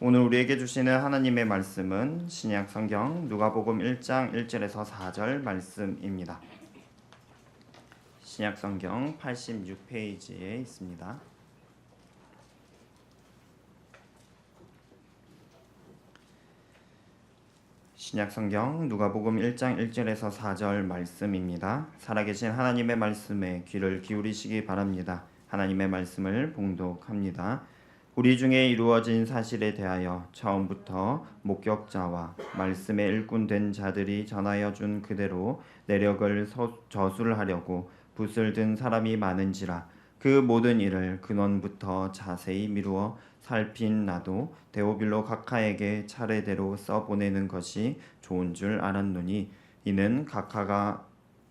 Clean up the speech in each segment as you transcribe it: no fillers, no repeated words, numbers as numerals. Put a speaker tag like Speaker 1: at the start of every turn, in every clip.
Speaker 1: 오늘 우리에게 주시는 하나님의 말씀은 신약 성경 누가복음 1장 1절에서 4절 말씀입니다. 신약 성경 86페이지에 있습니다. 신약 성경 누가복음 1장 1절에서 4절 말씀입니다. 살아계신 하나님의 말씀에 귀를 기울이시기 바랍니다. 하나님의 말씀을 봉독합니다. 우리 중에 이루어진 사실에 대하여 처음부터 목격자와 말씀의 일꾼 된 자들이 전하여 준 그대로 내력을 저술하려고 붓을 든 사람이 많은지라 그 모든 일을 근원부터 자세히 미루어 살핀 나도 데오빌로 각하에게 차례대로 써보내는 것이 좋은 줄 알았노니 이는 각하가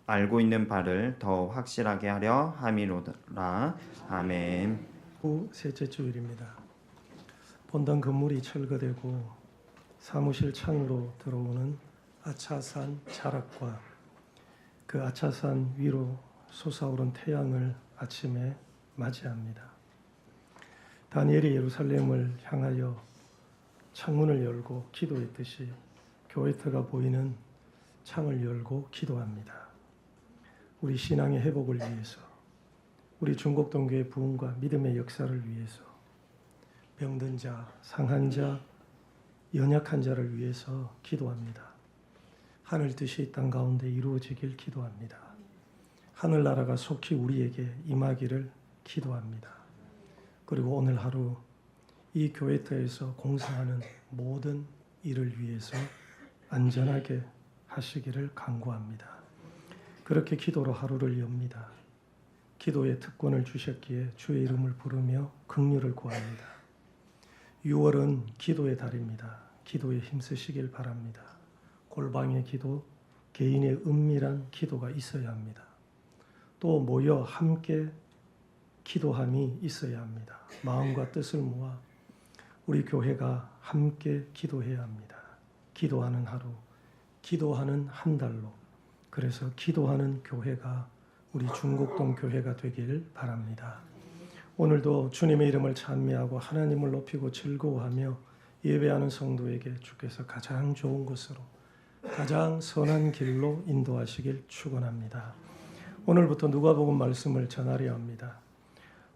Speaker 1: 알고 있는 바를 더 확실하게 하려 함이로라. 아멘.
Speaker 2: 후 셋째 주일입니다. 본당 건물이 철거되고 사무실 창으로 들어오는 아차산 자락과 그 아차산 위로 솟아오른 태양을 아침에 맞이합니다. 다니엘이 예루살렘을 향하여 창문을 열고 기도했듯이 교회터가 보이는 창을 열고 기도합니다. 우리 신앙의 회복을 위해서, 우리 중곡동교회 부흥과 믿음의 역사를 위해서, 병든 자, 상한 자, 연약한 자를 위해서 기도합니다. 하늘 뜻이 이 땅 가운데 이루어지길 기도합니다. 하늘나라가 속히 우리에게 임하기를 기도합니다. 그리고 오늘 하루 이 교회터에서 공사하는 모든 일을 위해서 안전하게 하시기를 간구합니다. 그렇게 기도로 하루를 엽니다. 기도의 특권을 주셨기에 주의 이름을 부르며 긍휼을 구합니다. 6월은 기도의 달입니다. 기도에 힘쓰시길 바랍니다. 골방의 기도, 개인의 은밀한 기도가 있어야 합니다. 또 모여 함께 기도함이 있어야 합니다. 마음과 뜻을 모아 우리 교회가 함께 기도해야 합니다. 기도하는 하루, 기도하는 한 달로, 그래서 기도하는 교회가 우리 중곡동 교회가 되길 바랍니다. 오늘도 주님의 이름을 찬미하고 하나님을 높이고 즐거워하며 예배하는 성도에게 주께서 가장 좋은 곳으로, 가장 선한 길로 인도하시길 축원합니다. 오늘부터 누가복음 말씀을 전하려 합니다.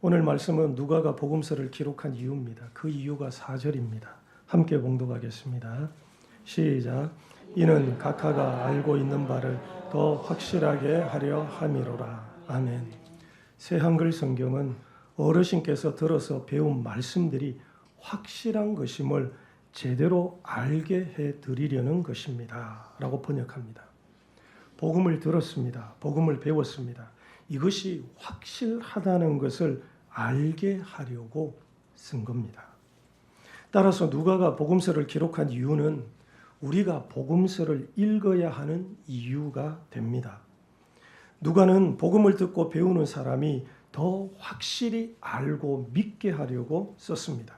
Speaker 2: 오늘 말씀은 누가가 복음서를 기록한 이유입니다. 그 이유가 4절입니다. 함께 봉독하겠습니다. 시작. 이는 각하가 알고 있는 바를 더 확실하게 하려 함이로라. 아멘. 새 한글 성경은 어르신께서 들어서 배운 말씀들이 확실한 것임을 제대로 알게 해드리려는 것입니다. 라고 번역합니다. 복음을 들었습니다. 복음을 배웠습니다. 이것이 확실하다는 것을 알게 하려고 쓴 겁니다. 따라서 누가가 복음서를 기록한 이유는 우리가 복음서를 읽어야 하는 이유가 됩니다. 누가는 복음을 듣고 배우는 사람이 더 확실히 알고 믿게 하려고 썼습니다.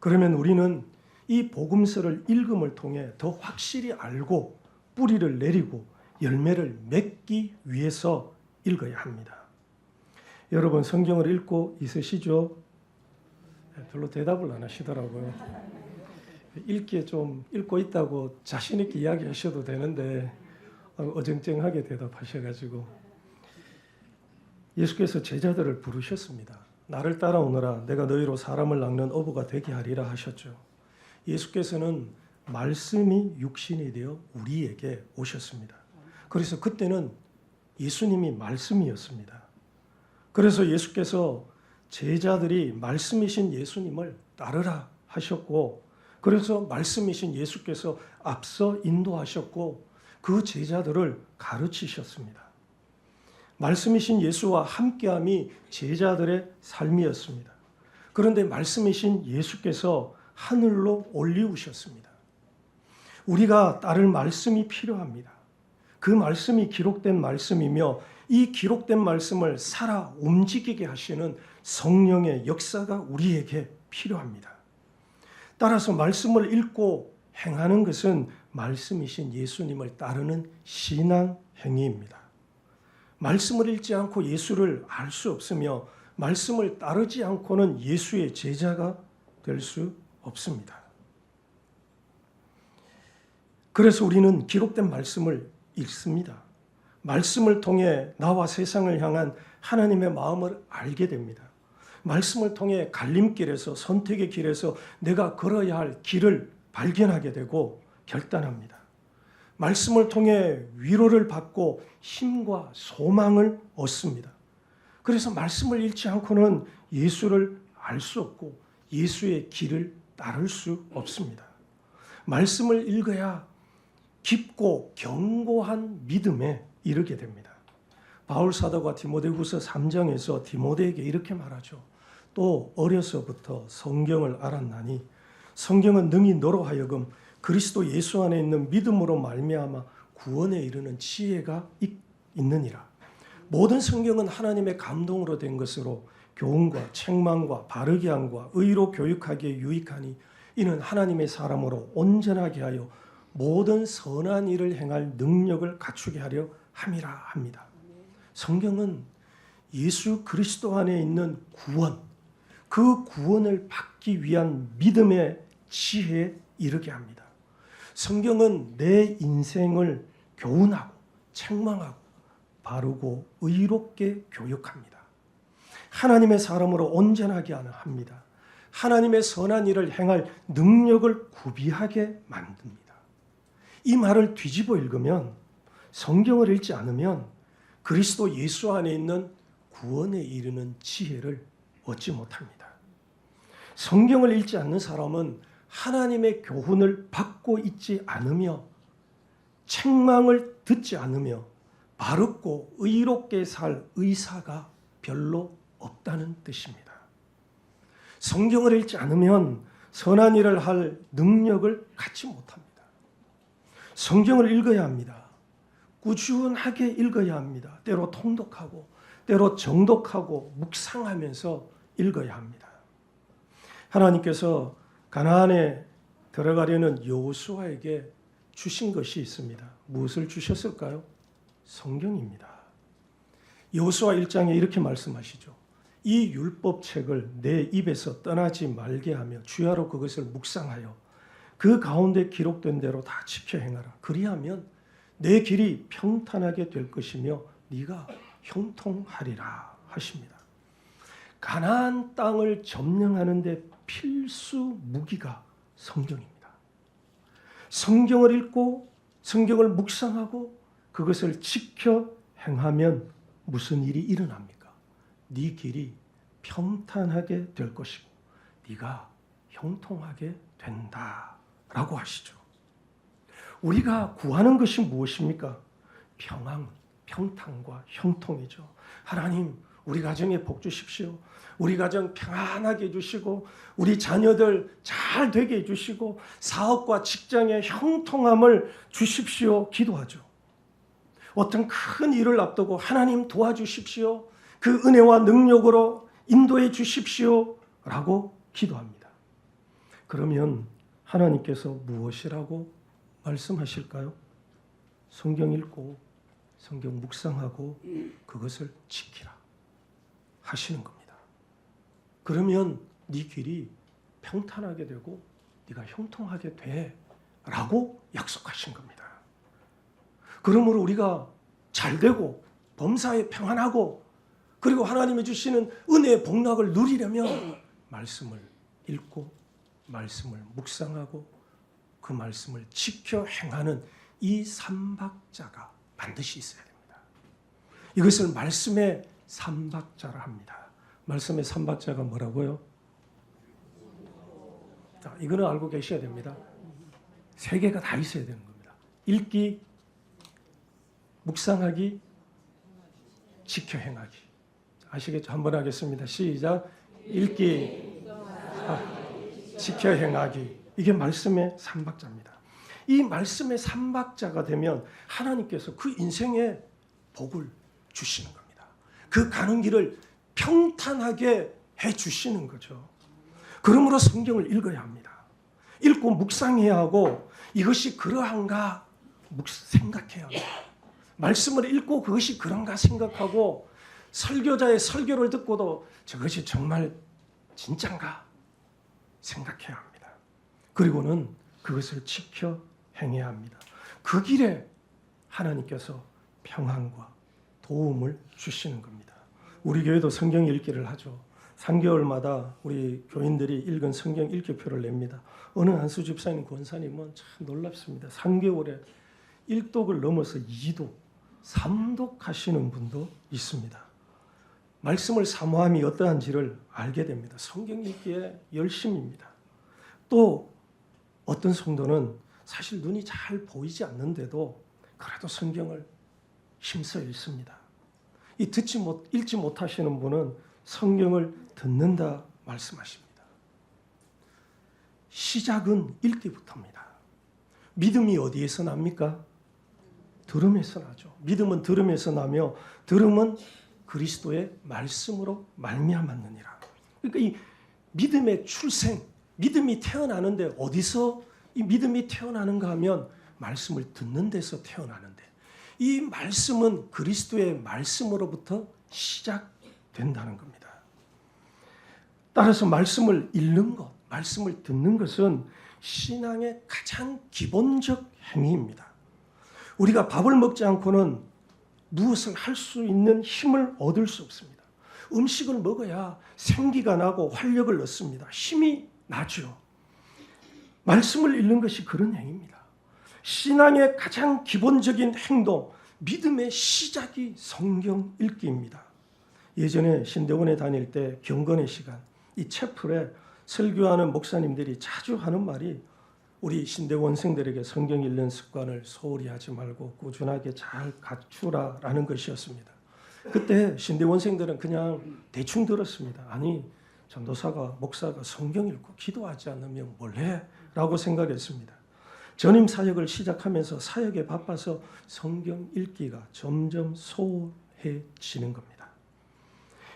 Speaker 2: 그러면 우리는 이 복음서를 읽음을 통해 더 확실히 알고 뿌리를 내리고 열매를 맺기 위해서 읽어야 합니다. 여러분 성경을 읽고 있으시죠? 별로 대답을 안 하시더라고요. 읽기에 좀 읽고 있다고 자신 있게 이야기하셔도 되는데 어정쩡하게 대답하셔가지고 예수께서 제자들을 부르셨습니다. 나를 따라오너라 내가 너희로 사람을 낚는 어부가 되게 하리라 하셨죠. 예수께서는 말씀이 육신이 되어 우리에게 오셨습니다. 그래서 그때는 예수님이 말씀이었습니다. 그래서 예수께서 제자들이 말씀이신 예수님을 따르라 하셨고, 그래서 말씀이신 예수께서 앞서 인도하셨고 그 제자들을 가르치셨습니다. 말씀이신 예수와 함께함이 제자들의 삶이었습니다. 그런데 말씀이신 예수께서 하늘로 올리우셨습니다. 우리가 따를 말씀이 필요합니다. 그 말씀이 기록된 말씀이며 이 기록된 말씀을 살아 움직이게 하시는 성령의 역사가 우리에게 필요합니다. 따라서 말씀을 읽고 행하는 것은 말씀이신 예수님을 따르는 신앙 행위입니다. 말씀을 읽지 않고 예수를 알 수 없으며 말씀을 따르지 않고는 예수의 제자가 될 수 없습니다. 그래서 우리는 기록된 말씀을 읽습니다. 말씀을 통해 나와 세상을 향한 하나님의 마음을 알게 됩니다. 말씀을 통해 갈림길에서 선택의 길에서 내가 걸어야 할 길을 발견하게 되고 결단합니다. 말씀을 통해 위로를 받고 힘과 소망을 얻습니다. 그래서 말씀을 읽지 않고는 예수를 알 수 없고 예수의 길을 따를 수 없습니다. 말씀을 읽어야 깊고 견고한 믿음에 이르게 됩니다. 바울 사도가 디모데후서 3장에서 디모데에게 이렇게 말하죠. 또 어려서부터 성경을 알았나니 성경은 능히 너로 하여금 그리스도 예수 안에 있는 믿음으로 말미암아 구원에 이르는 지혜가 있느니라. 모든 성경은 하나님의 감동으로 된 것으로 교훈과 책망과 바르게 함과 의로 교육하기에 유익하니 이는 하나님의 사람으로 온전하게 하여 모든 선한 일을 행할 능력을 갖추게 하려 함이라 합니다. 성경은 예수 그리스도 안에 있는 구원, 그 구원을 받기 위한 믿음의 지혜에 이르게 합니다. 성경은 내 인생을 교훈하고 책망하고 바르고 의롭게 교육합니다. 하나님의 사람으로 온전하게 합니다. 하나님의 선한 일을 행할 능력을 구비하게 만듭니다. 이 말을 뒤집어 읽으면 성경을 읽지 않으면 그리스도 예수 안에 있는 구원에 이르는 지혜를 얻지 못합니다. 성경을 읽지 않는 사람은 하나님의 교훈을 받고 있지 않으며 책망을 듣지 않으며 바르고 의롭게 살 의사가 별로 없다는 뜻입니다. 성경을 읽지 않으면 선한 일을 할 능력을 갖지 못합니다. 성경을 읽어야 합니다. 꾸준하게 읽어야 합니다. 때로 통독하고 때로 정독하고 묵상하면서 읽어야 합니다. 하나님께서 가나안에 들어가려는 여호수아에게 주신 것이 있습니다. 무엇을 주셨을까요? 성경입니다. 여호수아 1장에 이렇게 말씀하시죠. 이 율법책을 내 입에서 떠나지 말게 하며 주야로 그것을 묵상하여 그 가운데 기록된 대로 다 지켜 행하라. 그리하면 내 길이 평탄하게 될 것이며 네가 형통하리라 하십니다. 가나안 땅을 점령하는 데 필수 무기가 성경입니다. 성경을 읽고 성경을 묵상하고 그것을 지켜 행하면 무슨 일이 일어납니까? 네 길이 평탄하게 될 것이고 네가 형통하게 된다라고 하시죠. 우리가 구하는 것이 무엇입니까? 평안, 평탄과 형통이죠. 하나님, 우리 가정에 복 주십시오. 우리 가정 평안하게 해주시고 우리 자녀들 잘 되게 해주시고 사업과 직장의 형통함을 주십시오. 기도하죠. 어떤 큰 일을 앞두고 하나님 도와주십시오. 그 은혜와 능력으로 인도해 주십시오. 라고 기도합니다. 그러면 하나님께서 무엇이라고 말씀하실까요? 성경 읽고 성경 묵상하고 그것을 지키라 하시는 겁니다. 그러면 네 길이 평탄하게 되고 네가 형통하게 돼 라고 약속하신 겁니다. 그러므로 우리가 잘 되고 범사에 평안하고 그리고 하나님이 주시는 은혜의 복락을 누리려면 말씀을 읽고 말씀을 묵상하고 그 말씀을 지켜 행하는 이 삼박자가 반드시 있어야 됩니다. 이것을 말씀의 삼박자라 합니다. 말씀의 삼박자가 뭐라고요? 자, 이거는 알고 계셔야 됩니다. 세 개가 다 있어야 되는 겁니다. 읽기, 묵상하기, 지켜 행하기. 아시겠죠? 한번 하겠습니다. 시작. 읽기, 지켜 행하기. 이게 말씀의 삼박자입니다. 이 말씀의 삼박자가 되면 하나님께서 그 인생에 복을 주시는 겁니다. 그 가는 길을 평탄하게 해 주시는 거죠. 그러므로 성경을 읽어야 합니다. 읽고 묵상해야 하고 이것이 그러한가 생각해야 합니다. 말씀을 읽고 그것이 그런가 생각하고 설교자의 설교를 듣고도 저것이 정말 진짠가 생각해야 합니다. 그리고는 그것을 지켜 행해야 합니다. 그 길에 하나님께서 평안과 도움을 주시는 겁니다. 우리 교회도 성경 읽기를 하죠. 3개월마다 우리 교인들이 읽은 성경 읽기표를 냅니다. 어느 한수 집사님, 권사님은 참 놀랍습니다. 3개월에 1독을 넘어서 2독, 3독 하시는 분도 있습니다. 말씀을 사모함이 어떠한지를 알게 됩니다. 성경 읽기에 열심입니다. 또 어떤 성도는 사실 눈이 잘 보이지 않는데도 그래도 성경을 힘써 읽습니다. 이 읽지 못하시는 분은 성경을 듣는다 말씀하십니다. 시작은 읽기부터입니다. 믿음이 어디에서 납니까? 들음에서 나죠. 믿음은 들음에서 나며 들음은 그리스도의 말씀으로 말미암았느니라. 그러니까 이 믿음의 출생, 믿음이 태어나는데 어디서 이 믿음이 태어나는가 하면 말씀을 듣는 데서 태어나는데 이 말씀은 그리스도의 말씀으로부터 시작된다는 겁니다. 따라서 말씀을 읽는 것, 말씀을 듣는 것은 신앙의 가장 기본적 행위입니다. 우리가 밥을 먹지 않고는 무엇을 할 수 있는 힘을 얻을 수 없습니다. 음식을 먹어야 생기가 나고 활력을 얻습니다. 힘이 나죠. 말씀을 읽는 것이 그런 행위입니다. 신앙의 가장 기본적인 행동, 믿음의 시작이 성경 읽기입니다. 예전에 신대원에 다닐 때 경건의 시간, 이 채플에 설교하는 목사님들이 자주 하는 말이 우리 신대원생들에게 성경 읽는 습관을 소홀히 하지 말고 꾸준하게 잘 갖추라라는 것이었습니다. 그때 신대원생들은 그냥 대충 들었습니다. 아니, 전도사가, 목사가 성경 읽고 기도하지 않으면 뭘 해? 라고 생각했습니다. 전임 사역을 시작하면서 사역에 바빠서 성경 읽기가 점점 소홀해지는 겁니다.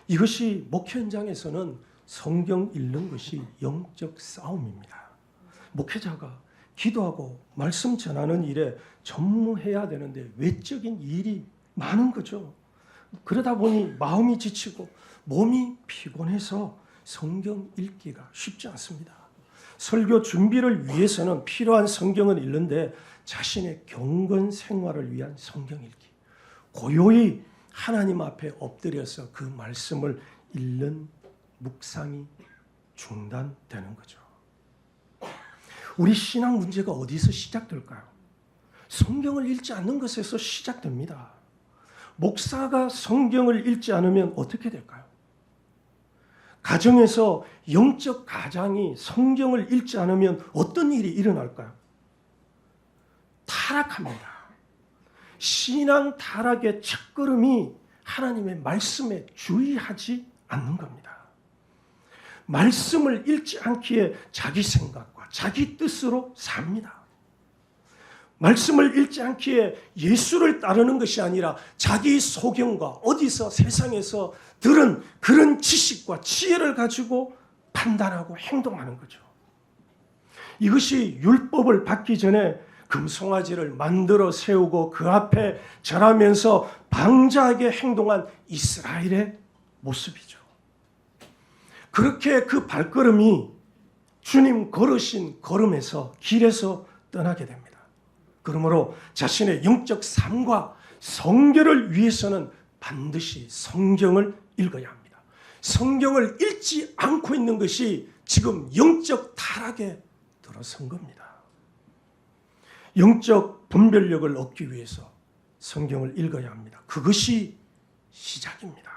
Speaker 2: 이것이 목회 현장에서는 성경 읽는 것이 영적 싸움입니다. 목회자가 기도하고 말씀 전하는 일에 전무해야 되는데 외적인 일이 많은 거죠. 그러다 보니 마음이 지치고 몸이 피곤해서 성경 읽기가 쉽지 않습니다. 설교 준비를 위해서는 필요한 성경을 읽는데 자신의 경건 생활을 위한 성경 읽기, 고요히 하나님 앞에 엎드려서 그 말씀을 읽는 묵상이 중단되는 거죠. 우리 신앙 문제가 어디서 시작될까요? 성경을 읽지 않는 것에서 시작됩니다. 목사가 성경을 읽지 않으면 어떻게 될까요? 가정에서 영적 가장이 성경을 읽지 않으면 어떤 일이 일어날까요? 타락합니다. 신앙 타락의 첫걸음이 하나님의 말씀에 주의하지 않는 겁니다. 말씀을 읽지 않기에 자기 생각과 자기 뜻으로 삽니다. 말씀을 읽지 않기에 예수를 따르는 것이 아니라 자기 소견과 어디서 세상에서 들은 그런 지식과 지혜를 가지고 판단하고 행동하는 거죠. 이것이 율법을 받기 전에 금송아지를 만들어 세우고 그 앞에 절하면서 방자하게 행동한 이스라엘의 모습이죠. 그렇게 그 발걸음이 주님 걸으신 걸음에서 길에서 떠나게 됩니다. 그러므로 자신의 영적 삶과 성결을 위해서는 반드시 성경을 읽어야 합니다. 성경을 읽지 않고 있는 것이 지금 영적 타락에 들어선 겁니다. 영적 분별력을 얻기 위해서 성경을 읽어야 합니다. 그것이 시작입니다.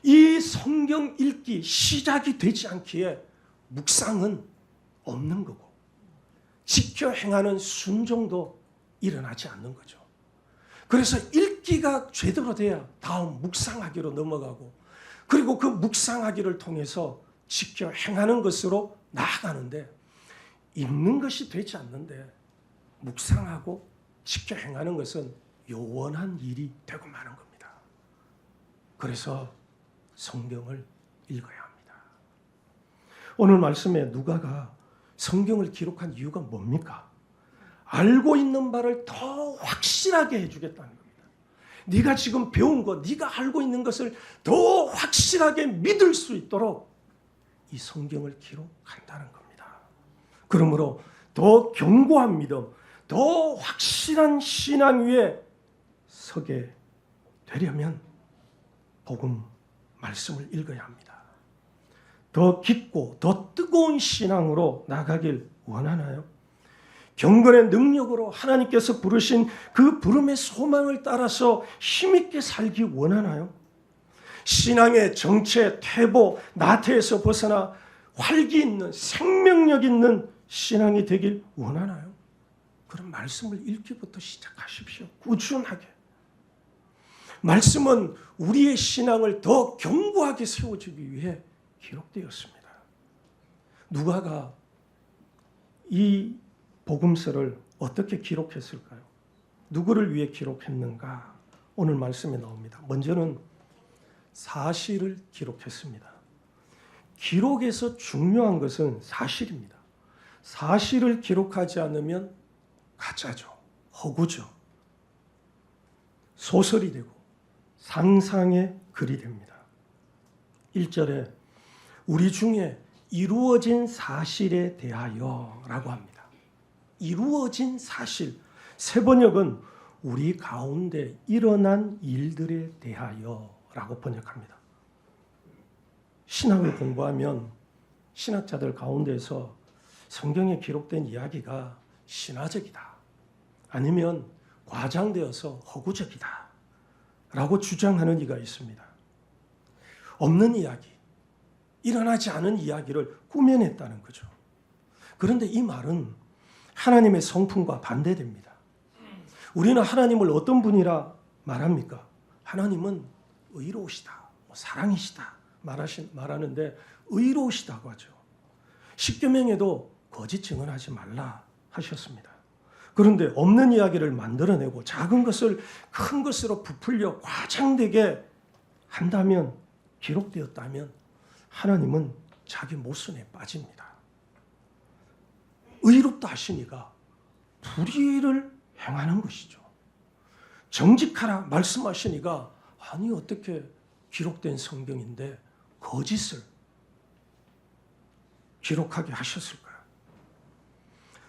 Speaker 2: 이 성경 읽기 시작이 되지 않기에 묵상은 없는 거고 지켜 행하는 순종도 일어나지 않는 거죠. 그래서 읽기가 제대로 돼야 다음 묵상하기로 넘어가고 그리고 그 묵상하기를 통해서 지켜 행하는 것으로 나아가는데 읽는 것이 되지 않는데 묵상하고 지켜 행하는 것은 요원한 일이 되고 마는 겁니다. 그래서 성경을 읽어야 합니다. 오늘 말씀에 누가가 성경을 기록한 이유가 뭡니까? 알고 있는 바를 더 확실하게 해주겠다는 겁니다. 네가 지금 배운 것, 네가 알고 있는 것을 더 확실하게 믿을 수 있도록 이 성경을 기록한다는 겁니다. 그러므로 더 견고한 믿음, 더 확실한 신앙 위에 서게 되려면 복음 말씀을 읽어야 합니다. 더 깊고 더 뜨거운 신앙으로 나가길 원하나요? 경건의 능력으로 하나님께서 부르신 그 부름의 소망을 따라서 힘있게 살기 원하나요? 신앙의 정체, 퇴보, 나태에서 벗어나 활기 있는 생명력 있는 신앙이 되길 원하나요? 그럼 말씀을 읽기부터 시작하십시오. 꾸준하게. 말씀은 우리의 신앙을 더 견고하게 세워주기 위해 기록되었습니다. 누가가 이 복음서를 어떻게 기록했을까요? 누구를 위해 기록했는가? 오늘 말씀에 나옵니다. 먼저는 사실을 기록했습니다. 기록에서 중요한 것은 사실입니다. 사실을 기록하지 않으면 가짜죠. 허구죠. 소설이 되고 상상의 글이 됩니다. 1절에 우리 중에 이루어진 사실에 대하여 라고 합니다. 이루어진 사실. 세번역은 우리 가운데 일어난 일들에 대하여 라고 번역합니다. 신학을 공부하면 신학자들 가운데서 성경에 기록된 이야기가 신화적이다. 아니면 과장되어서 허구적이다. 라고 주장하는 이가 있습니다. 없는 이야기, 일어나지 않은 이야기를 꾸며냈다는 거죠. 그런데 이 말은 하나님의 성품과 반대됩니다. 우리는 하나님을 어떤 분이라 말합니까? 하나님은 의로우시다, 사랑이시다 말하는데 의로우시다고 하죠. 십계명에도 거짓 증언하지 말라 하셨습니다. 그런데 없는 이야기를 만들어내고 작은 것을 큰 것으로 부풀려 과장되게 한다면, 기록되었다면 하나님은 자기 모순에 빠집니다. 의롭다 하시니까 불의를 행하는 것이죠. 정직하라 말씀하시니까 아니 어떻게 기록된 성경인데 거짓을 기록하게 하셨을까요?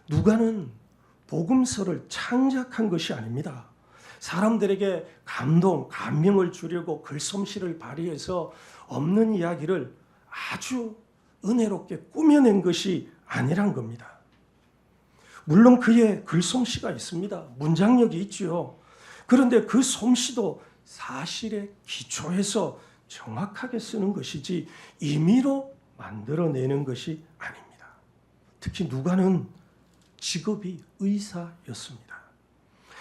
Speaker 2: 누가는 복음서를 창작한 것이 아닙니다. 사람들에게 감동, 감명을 주려고 글솜씨를 발휘해서 없는 이야기를 아주 은혜롭게 꾸며낸 것이 아니란 겁니다. 물론 그의 글솜씨가 있습니다. 문장력이 있지요. 그런데 그 솜씨도 사실에 기초해서 정확하게 쓰는 것이지 임의로 만들어내는 것이 아닙니다. 특히 누가는 직업이 의사였습니다.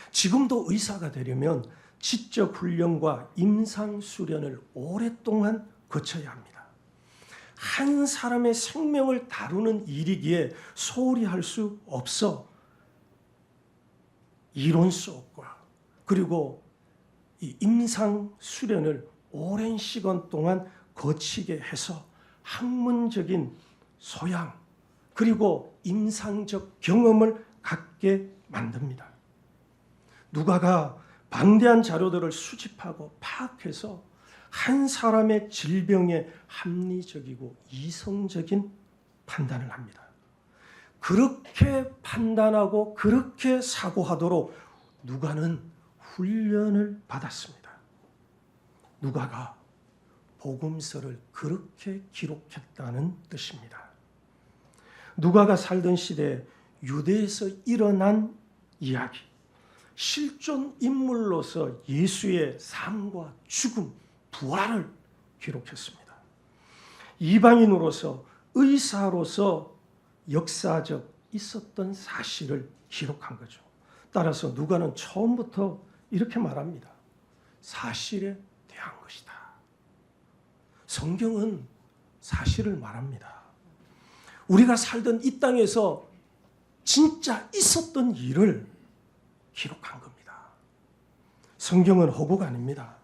Speaker 2: 지금도 의사가 되려면 지적 훈련과 임상 수련을 오랫동안 거쳐야 합니다. 한 사람의 생명을 다루는 일이기에 소홀히 할 수 없어 이론 수업과 그리고 이 임상 수련을 오랜 시간 동안 거치게 해서 학문적인 소양 그리고 임상적 경험을 갖게 만듭니다. 누가가 방대한 자료들을 수집하고 파악해서 한 사람의 질병에 합리적이고 이성적인 판단을 합니다. 그렇게 판단하고 그렇게 사고하도록 누가는 훈련을 받았습니다. 누가가 복음서를 그렇게 기록했다는 뜻입니다. 누가가 살던 시대에 유대에서 일어난 이야기, 실존 인물로서 예수의 삶과 죽음, 부활을 기록했습니다. 이방인으로서 의사로서 역사적 있었던 사실을 기록한 거죠. 따라서 누가는 처음부터 이렇게 말합니다. 사실에 대한 것이다. 성경은 사실을 말합니다. 우리가 살던 이 땅에서 진짜 있었던 일을 기록한 겁니다. 성경은 허구가 아닙니다.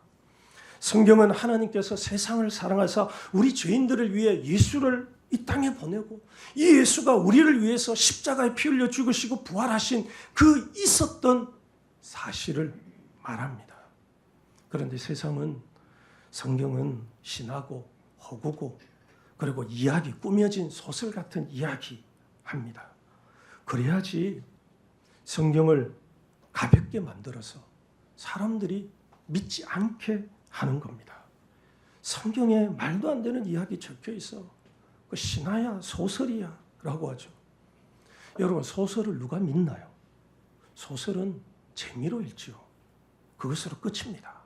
Speaker 2: 성경은 하나님께서 세상을 사랑하사 우리 죄인들을 위해 예수를 이 땅에 보내고 이 예수가 우리를 위해서 십자가에 피 흘려 죽으시고 부활하신 그 있었던 사실을 말합니다. 그런데 세상은 성경은 신하고 허구고 그리고 이야기, 꾸며진 소설 같은 이야기 합니다. 그래야지 성경을 가볍게 만들어서 사람들이 믿지 않게 하는 겁니다. 성경에 말도 안 되는 이야기 적혀 있어. 그 신화야, 소설이야 라고 하죠. 여러분, 소설을 누가 믿나요? 소설은 재미로 읽지요. 그것으로 끝입니다.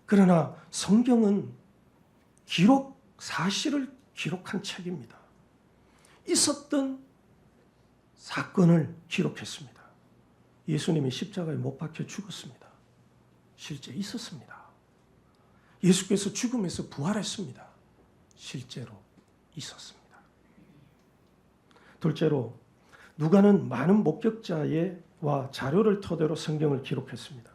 Speaker 2: 그러나 성경은 사실을 기록한 책입니다. 있었던 사건을 기록했습니다. 예수님이 십자가에 못 박혀 죽었습니다. 실제 있었습니다. 예수께서 죽음에서 부활했습니다. 실제로 있었습니다. 둘째로 누가는 많은 목격자와 자료를 토대로 성경을 기록했습니다.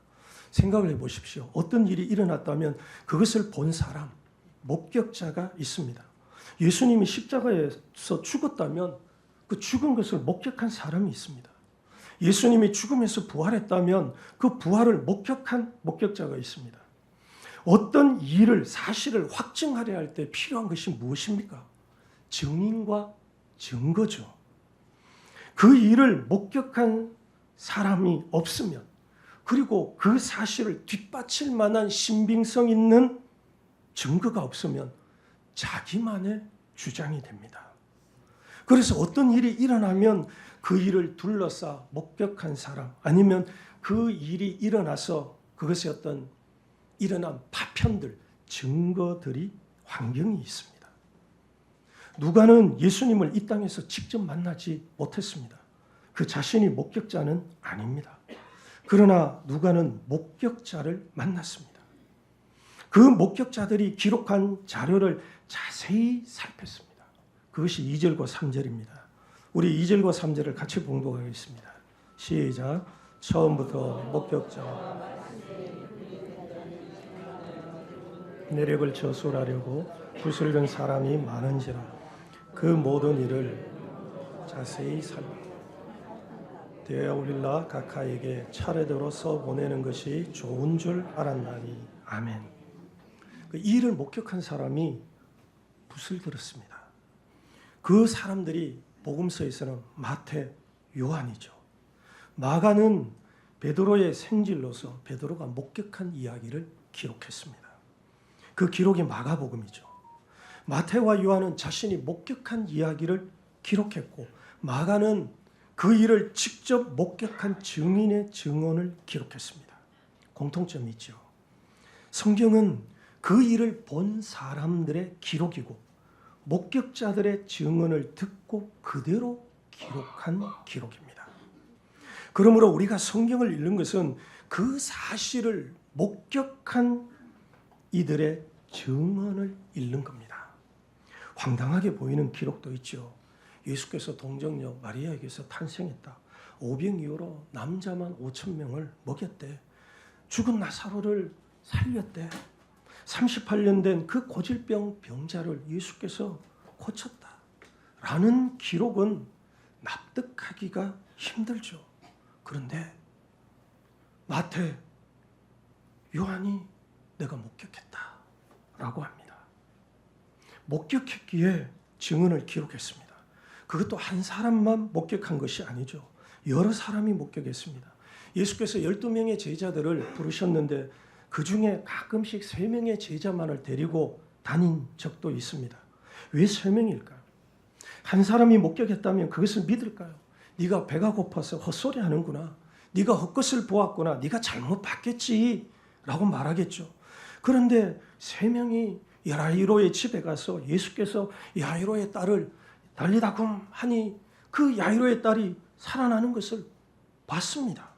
Speaker 2: 생각을 해보십시오. 어떤 일이 일어났다면 그것을 본 사람, 목격자가 있습니다. 예수님이 십자가에서 죽었다면 그 죽은 것을 목격한 사람이 있습니다. 예수님이 죽음에서 부활했다면 그 부활을 목격한 목격자가 있습니다. 어떤 일을, 사실을 확증하려 할 때 필요한 것이 무엇입니까? 증인과 증거죠. 그 일을 목격한 사람이 없으면, 그리고 그 사실을 뒷받칠 만한 신빙성 있는 증거가 없으면 자기만의 주장이 됩니다. 그래서 어떤 일이 일어나면 그 일을 둘러싸 목격한 사람, 아니면 그 일이 일어나서 그것이 어떤 일어난 파편들, 증거들이 환경이 있습니다. 누가는 예수님을 이 땅에서 직접 만나지 못했습니다. 그 자신이 목격자는 아닙니다. 그러나 누가는 목격자를 만났습니다. 그 목격자들이 기록한 자료를 자세히 살폈습니다. 그것이 2절과 3절입니다. 우리 2절과 3절을 같이 봉독하겠습니다. 시작. 처음부터 목격자와 내력을 저술하려고 붓을 든 사람이 많은지라 그 모든 일을 자세히 데오빌라 각하에게 차례대로 써보내는 것이 좋은 줄 알았나니. 아멘. 그 일을 목격한 사람이 붓을 들었습니다. 그 사람들이 복음서에서는 마태, 요한이죠. 마가는 베드로의 생질로서 베드로가 목격한 이야기를 기록했습니다. 그 기록이 마가복음이죠. 마태와 요한은 자신이 목격한 이야기를 기록했고, 마가는 그 일을 직접 목격한 증인의 증언을 기록했습니다. 공통점이 있죠. 성경은 그 일을 본 사람들의 기록이고 목격자들의 증언을 듣고 그대로 기록한 기록입니다. 그러므로 우리가 성경을 읽는 것은 그 사실을 목격한 이들의 증언을 읽는 겁니다. 황당하게 보이는 기록도 있죠. 예수께서 동정녀 마리아에게서 탄생했다. 오병 이후로 남자만 5,000명을 먹였대. 죽은 나사로를 살렸대. 38년 된 그 고질병 병자를 예수께서 고쳤다. 라는 기록은 납득하기가 힘들죠. 그런데 마태, 요한이 내가 목격했다 라고 합니다. 목격했기에 증언을 기록했습니다. 그것도 한 사람만 목격한 것이 아니죠. 여러 사람이 목격했습니다. 예수께서 12명의 제자들을 부르셨는데 그 중에 가끔씩 3명의 제자만을 데리고 다닌 적도 있습니다. 왜 3명일까요? 한 사람이 목격했다면 그것을 믿을까요? 네가 배가 고파서 헛소리 하는구나. 네가 헛것을 보았구나. 네가 잘못 봤겠지 라고 말하겠죠. 그런데 3명이 야이로의 집에 가서 예수께서 야이로의 딸을 달리다쿰 하니 그 야이로의 딸이 살아나는 것을 봤습니다.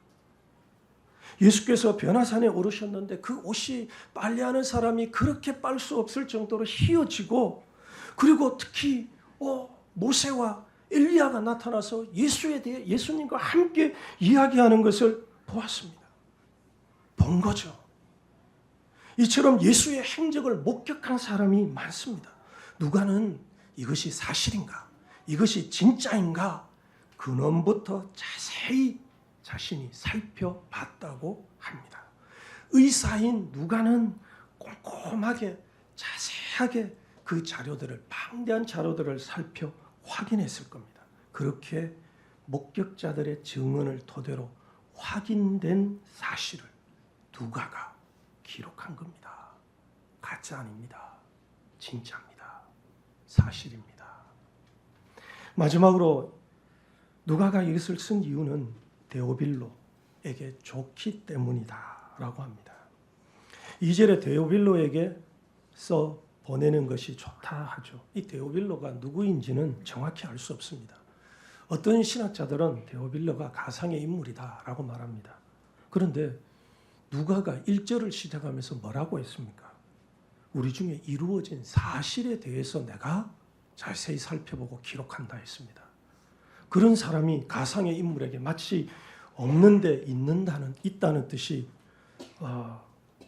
Speaker 2: 예수께서 변화산에 오르셨는데 그 옷이 빨래하는 사람이 그렇게 빨 수 없을 정도로 휘어지고, 그리고 특히 모세와 엘리야가 나타나서 예수에 대해 예수님과 함께 이야기하는 것을 보았습니다. 본 거죠. 이처럼 예수의 행적을 목격한 사람이 많습니다. 누가는 이것이 사실인가, 이것이 진짜인가 근원부터 자세히 자신이 살펴봤다고 합니다. 의사인 누가는 꼼꼼하게 자세하게 그 자료들을, 방대한 자료들을 살펴 확인했을 겁니다. 그렇게 목격자들의 증언을 토대로 확인된 사실을 누가가 기록한 겁니다. 가짜 아닙니다. 진짜입니다. 사실입니다. 마지막으로 누가가 이것을 쓴 이유는 데오빌로에게 좋기 때문이다라고 합니다. 2절에 데오빌로에게 써 보내는 것이 좋다 하죠. 이 데오빌로가 누구인지는 정확히 알 수 없습니다. 어떤 신학자들은 데오빌로가 가상의 인물이다라고 말합니다. 그런데 누가가 1절을 시작하면서 뭐라고 했습니까? 우리 중에 이루어진 사실에 대해서 내가 자세히 살펴보고 기록한다 했습니다. 그런 사람이 가상의 인물에게 마치 없는데 있다는 뜻이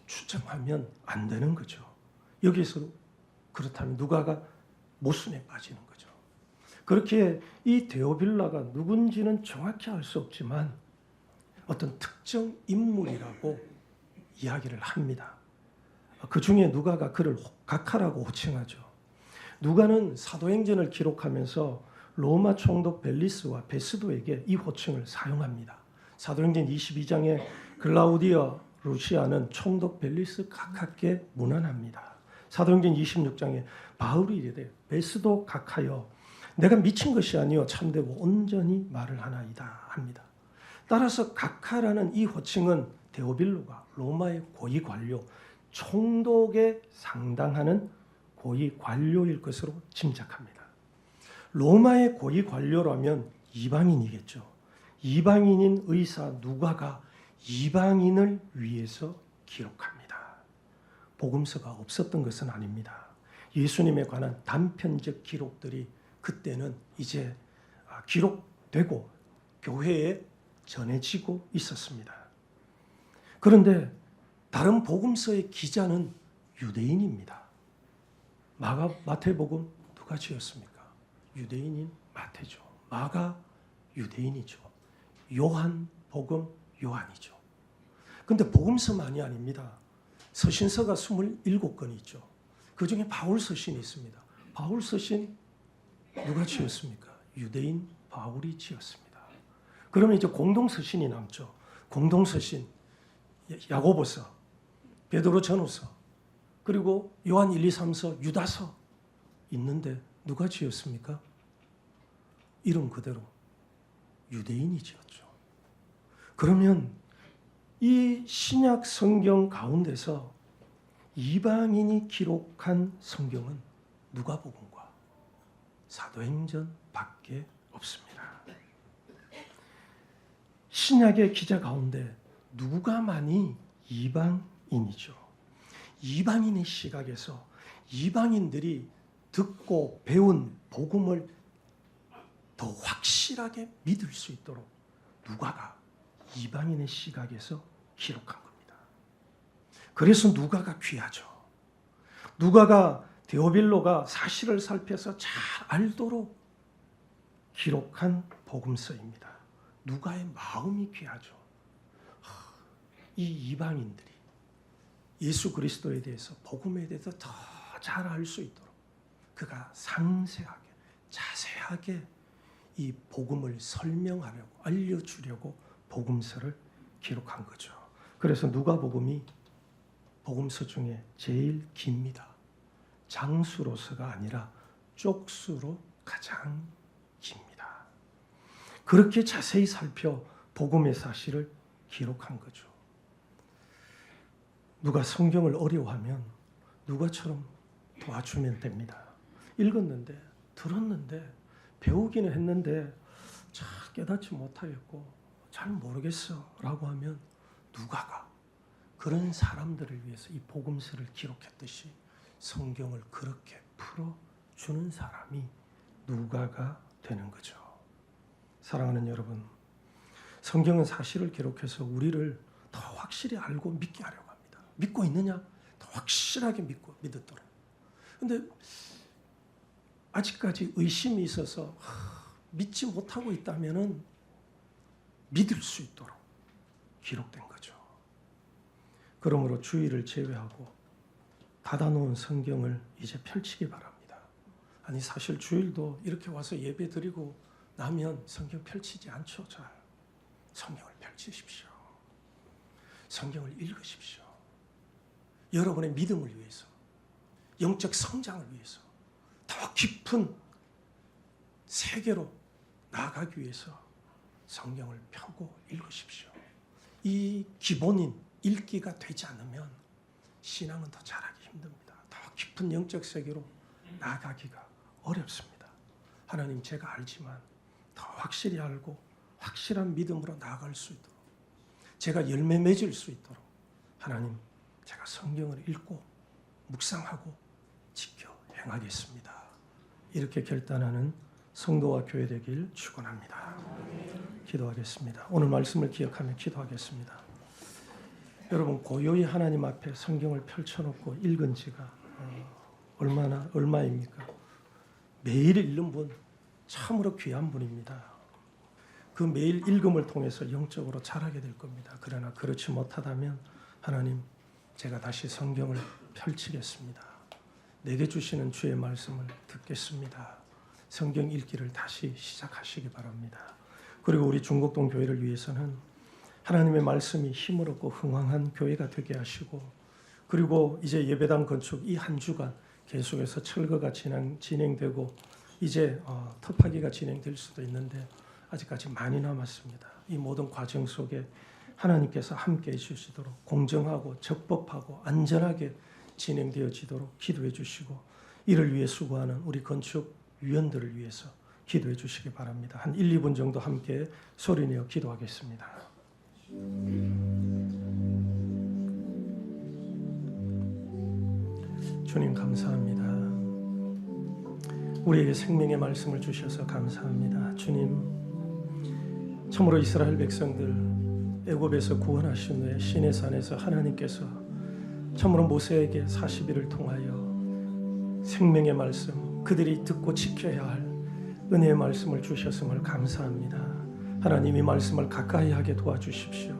Speaker 2: 추정하면 안 되는 거죠. 여기서 그렇다면 누가가 모순에 빠지는 거죠. 그렇게 이 데오빌라가 누군지는 정확히 알 수 없지만 어떤 특정 인물이라고 이야기를 합니다. 그 중에 누가가 그를 각하라고 호칭하죠. 누가는 사도행전을 기록하면서 로마 총독 벨리스와 베스도에게 이 호칭을 사용합니다. 사도행전 22장에 글라우디아 루시아는 총독 벨리스 각하께 문안합니다. 사도행전 26장에 바울이 이르되 베스도 각하여 내가 미친 것이 아니요 참되고 온전히 말을 하나이다 합니다. 따라서 각하라는 이 호칭은 데오빌로가 로마의 고위 관료 총독에 상당하는 고위 관료일 것으로 짐작합니다. 로마의 고위 관료라면 이방인이겠죠. 이방인인 의사 누가가 이방인을 위해서 기록합니다. 복음서가 없었던 것은 아닙니다. 예수님에 관한 단편적 기록들이 그때는 이제 기록되고 교회에 전해지고 있었습니다. 그런데 다른 복음서의 기자는 유대인입니다. 마태복음 누가 지었습니까? 유대인인 마태죠. 마가 유대인이죠. 요한복음 요한이죠. 그런데 복음서만이 아닙니다. 서신서가 27권이 있죠. 그 중에 바울 서신이 있습니다. 바울 서신 누가 지었습니까? 유대인 바울이 지었습니다. 그러면 이제 공동 서신이 남죠. 공동 서신 야고보서, 베드로 전후서, 그리고 요한 1, 2, 3서, 유다서 있는데 누가 지었습니까? 이름 그대로 유대인이 지었죠. 그러면 이 신약 성경 가운데서 이방인이 기록한 성경은 누가복음과 사도행전밖에 없습니다. 신약의 기자 가운데 누가만이 이방인이죠. 이방인의 시각에서 이방인들이 듣고 배운 복음을 더 확실하게 믿을 수 있도록 누가가 이방인의 시각에서 기록한 겁니다. 그래서 누가가 귀하죠. 누가가 데오빌로가 사실을 살펴서 잘 알도록 기록한 복음서입니다. 누가의 마음이 귀하죠. 이 이방인들이 예수 그리스도에 대해서 복음에 대해서 더 잘 알 수 있도록 그가 상세하게 자세하게 이 복음을 설명하려고 알려주려고 복음서를 기록한 거죠. 그래서 누가복음이 복음서 중에 제일 깁니다. 장수로서가 아니라 쪽수로 가장 깁니다. 그렇게 자세히 살펴 복음의 사실을 기록한 거죠. 누가 성경을 어려워하면 누가처럼 도와주면 됩니다. 읽었는데 들었는데 배우기는 했는데 잘 깨닫지 못하겠고 잘 모르겠어 라고 하면 누가가 그런 사람들을 위해서 이 복음서를 기록했듯이 성경을 그렇게 풀어주는 사람이 누가가 되는 거죠. 사랑하는 여러분, 성경은 사실을 기록해서 우리를 더 확실히 알고 믿게 하려고 합니다. 믿고 있느냐? 더 확실하게 믿도록. 그런데 아직까지 의심이 있어서 믿지 못하고 있다면 믿을 수 있도록 기록된 거죠. 그러므로 주일을 제외하고 닫아놓은 성경을 이제 펼치기 바랍니다. 아니 사실 주일도 이렇게 와서 예배 드리고 나면 성경 펼치지 않죠. 잘 성경을 펼치십시오. 성경을 읽으십시오. 여러분의 믿음을 위해서, 영적 성장을 위해서, 더 깊은 세계로 나아가기 위해서 성경을 펴고 읽으십시오. 이 기본인 읽기가 되지 않으면 신앙은 더 자라기 힘듭니다. 더 깊은 영적 세계로 나아가기가 어렵습니다. 하나님, 제가 알지만 더 확실히 알고 확실한 믿음으로 나아갈 수 있도록, 제가 열매 맺을 수 있도록 하나님, 제가 성경을 읽고 묵상하고 지켜 행하겠습니다. 이렇게 결단하는 성도와 교회 되길 축원합니다. 기도하겠습니다. 오늘 말씀을 기억하며 기도하겠습니다. 여러분, 고요히 하나님 앞에 성경을 펼쳐놓고 읽은 지가 얼마입니까? 매일 읽는 분 참으로 귀한 분입니다. 그 매일 읽음을 통해서 영적으로 자라게 될 겁니다. 그러나 그렇지 못하다면 하나님, 제가 다시 성경을 펼치겠습니다. 내게 주시는 주의 말씀을 듣겠습니다. 성경 읽기를 다시 시작하시기 바랍니다. 그리고 우리 중곡동 교회를 위해서는 하나님의 말씀이 힘을 얻고 흥왕한 교회가 되게 하시고, 그리고 이제 예배당 건축 이 한 주간 계속해서 철거가 진행되고 이제 터파기가 진행될 수도 있는데 아직까지 많이 남았습니다. 이 모든 과정 속에 하나님께서 함께해 주시도록 공정하고 적법하고 안전하게 진행되어지도록 기도해 주시고, 이를 위해 수고하는 우리 건축위원들을 위해서 기도해 주시기 바랍니다. 한 1, 2분 정도 함께 소리내어 기도하겠습니다. 주님, 감사합니다. 우리에게 생명의 말씀을 주셔서 감사합니다. 주님, 참으로 이스라엘 백성들 애굽에서 구원하신 후에 시내산에서 하나님께서 참으로 모세에게 40일을 통하여 생명의 말씀, 그들이 듣고 지켜야 할 은혜의 말씀을 주셨음을 감사합니다. 하나님이 말씀을 가까이 하게 도와주십시오.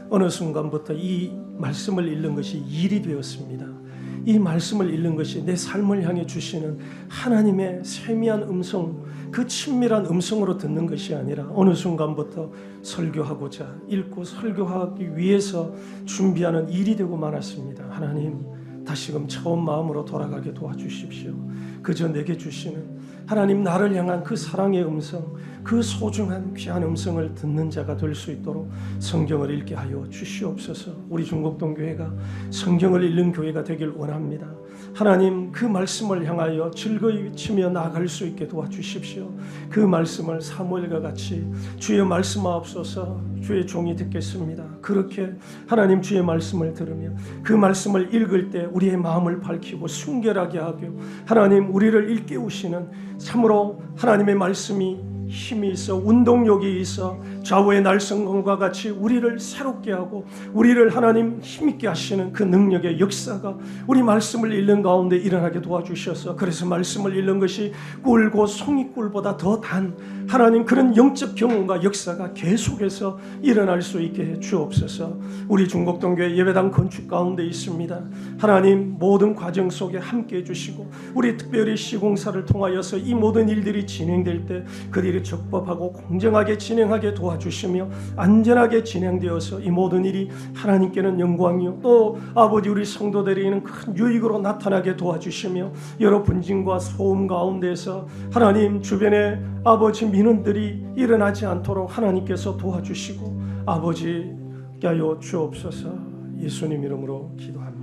Speaker 2: 어느 순간부터 이 말씀을 읽는 것이 일이 되었습니다. 이 말씀을 읽는 것이 내 삶을 향해 주시는 하나님의 세미한 음성, 그 친밀한 음성으로 듣는 것이 아니라 어느 순간부터 설교하고자 읽고 설교하기 위해서 준비하는 일이 되고 말았습니다. 하나님, 다시금 처음 마음으로 돌아가게 도와주십시오. 그저 내게 주시는 하나님, 나를 향한 그 사랑의 음성, 그 소중한 귀한 음성을 듣는 자가 될 수 있도록 성경을 읽게 하여 주시옵소서. 우리 중곡동 교회가 성경을 읽는 교회가 되길 원합니다. 하나님, 그 말씀을 향하여 즐거이 외치며 나아갈 수 있게 도와주십시오. 그 말씀을 사무엘과 같이 주의 말씀하옵소서, 주의 종이 듣겠습니다. 그렇게 하나님 주의 말씀을 들으며 그 말씀을 읽을 때 우리의 마음을 밝히고 순결하게 하고, 하나님 우리를 일깨우시는 참으로 하나님의 말씀이 힘이 있어 운동력이 있어 좌우의 날성검과 같이 우리를 새롭게 하고 우리를 하나님 힘있게 하시는 그 능력의 역사가 우리 말씀을 읽는 가운데 일어나게 도와주셔서, 그래서 말씀을 읽는 것이 꿀고 송이꿀보다 더 단 하나님 그런 영적 경험과 역사가 계속해서 일어날 수 있게 해 주옵소서. 우리 중곡동교회 예배당 건축 가운데 있습니다. 하나님, 모든 과정 속에 함께 해주시고 우리 특별히 시공사를 통하여서 이 모든 일들이 진행될 때 그들이 적법하고 공정하게 진행하게 도와주시며 안전하게 진행되어서 이 모든 일이 하나님께는 영광이요 또 아버지 우리 성도들에게는 큰 유익으로 나타나게 도와주시며, 여러 분진과 소음 가운데서 하나님 주변에 아버지 민원들이 일어나지 않도록 하나님께서 도와주시고 아버지 하여 주옵소서. 예수님 이름으로 기도합니다.